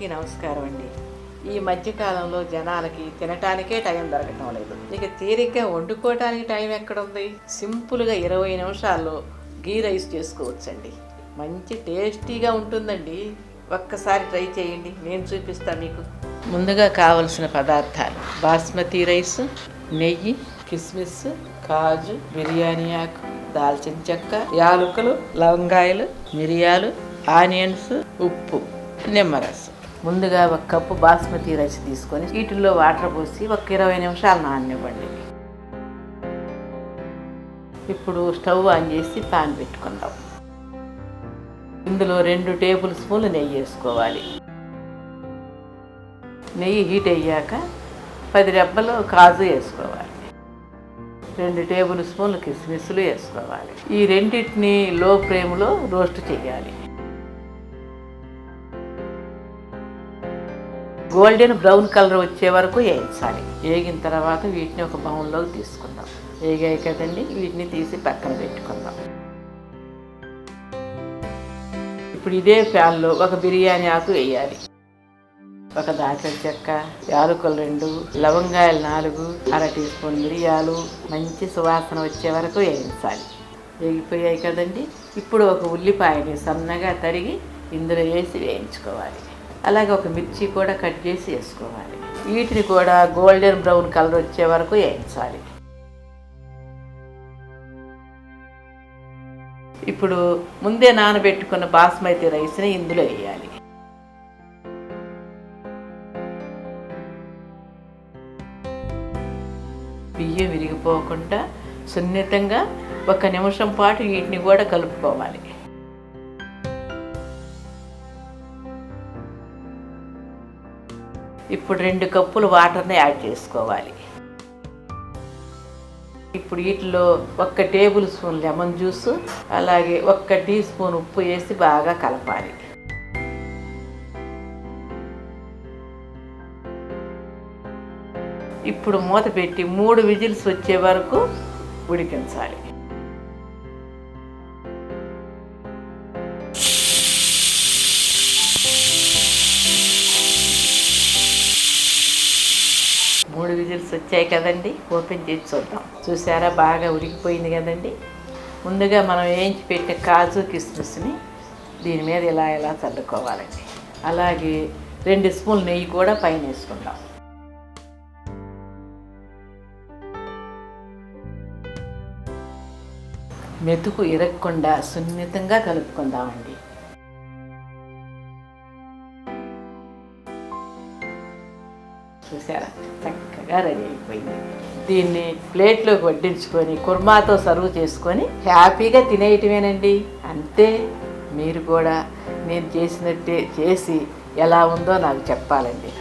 అందరికీ నమస్కారం అండి. ఈ మధ్యకాలంలో జనాలకి తినటానికే టైం దొరకటం లేదు. ఇక తీరిగ్గా వండుకోవటానికి టైం ఎక్కడుంది? సింపుల్గా 20 నిమిషాల్లో గీ రైస్ చేసుకోవచ్చండి. మంచి టేస్టీగా ఉంటుందండి. ఒక్కసారి ట్రై చేయండి, నేను చూపిస్తాను మీకు. ముందుగా కావలసిన పదార్థాలు: బాస్మతి రైస్, నెయ్యి, కిస్మిస్, కాజు, బిర్యానీ ఆకు, దాల్చిన చెక్క, యాలకులు, లవంగాయలు, మిరియాలు, ఆనియన్స్, ఉప్పు, నిమ్మరసం. ముందుగా 1 కప్పు బాస్మతి రైస్ తీసుకొని వీటిల్లో వాటర్ పోసి ఒక 20 నిమిషాలు నాననివ్వండి. ఇప్పుడు స్టవ్ ఆన్ చేసి పాన్ పెట్టుకుందాం. ఇందులో 2 టేబుల్ స్పూన్లు నెయ్యి వేసుకోవాలి. నెయ్యి హీట్ అయ్యాక 10 రెబ్బలు కాజు వేసుకోవాలి. 2 టేబుల్ స్పూన్లు కిస్మిస్లు వేసుకోవాలి. ఈ రెండింటిని లో ఫ్లేమ్లో రోస్ట్ చేయాలి. గోల్డెన్ బ్రౌన్ కలర్ వచ్చే వరకు వేయించాలి. వేగిన తర్వాత వీటిని ఒక బౌల్లోకి తీసుకుందాం. వేగాయి కదండి, వీటిని తీసి పక్కన పెట్టుకుందాం. ఇప్పుడు ఇదే ప్యాన్లో ఒక బిర్యానీ ఆకు వేయాలి. ఒక దాల్చిన చెక్క, యాలకులు 2, లవంగాయలు 4, 1/2 టీ స్పూన్ మిరియాలు మంచి సువాసన వచ్చే వరకు వేయించాలి. వేగిపోయాయి కదండి. ఇప్పుడు ఒక ఉల్లిపాయని సన్నగా తరిగి ఇందులో వేసి వేయించుకోవాలి. అలాగే ఒక మిర్చి కూడా కట్ చేసి వేసుకోవాలి. వీటిని కూడా గోల్డెన్ బ్రౌన్ కలర్ వచ్చే వరకు వేయించాలి. ఇప్పుడు ముందే నానబెట్టుకున్న బాస్మతి రైస్ని ఇందులో వేయాలి. బియ్యం విరిగిపోకుండా సున్నితంగా 1 నిమిషం పాటు వీటిని కూడా కలుపుకోవాలి. ఇప్పుడు 2 కప్పులు వాటర్ని యాడ్ చేసుకోవాలి. ఇప్పుడు వీటిలో 1 టేబుల్ స్పూన్ లెమన్ జ్యూస్, అలాగే 1 టీ స్పూన్ ఉప్పు వేసి బాగా కలపాలి. ఇప్పుడు మూత పెట్టి 3 విజిల్స్ వచ్చే వరకు ఉడికించాలి. మూడు విజిల్స్ వచ్చాయి కదండి, ఓపెన్ చేసి చూద్దాం. చూసారా, బాగా ఉడికిపోయింది కదండి. ముందుగా మనం వేయించి పెట్టే కాజు కిస్మిస్ని దీని మీద ఇలా చల్లుకోవాలండి. అలాగే 2 స్పూన్లు నెయ్యి కూడా పైన వేసుకుందాం. మెతుకు ఇరగకుండా సున్నితంగా కలుపుకుందామండి. చూసారా, చక్కగా రెడీ అయిపోయింది. దీన్ని ప్లేట్లోకి వడ్డించుకొని కుర్మాతో సర్వ్ చేసుకొని హ్యాపీగా తినేయటమేనండి. అంతే. మీరు కూడా నేను చేసినట్టే చేసి ఎలా ఉందో నాకు చెప్పాలండి.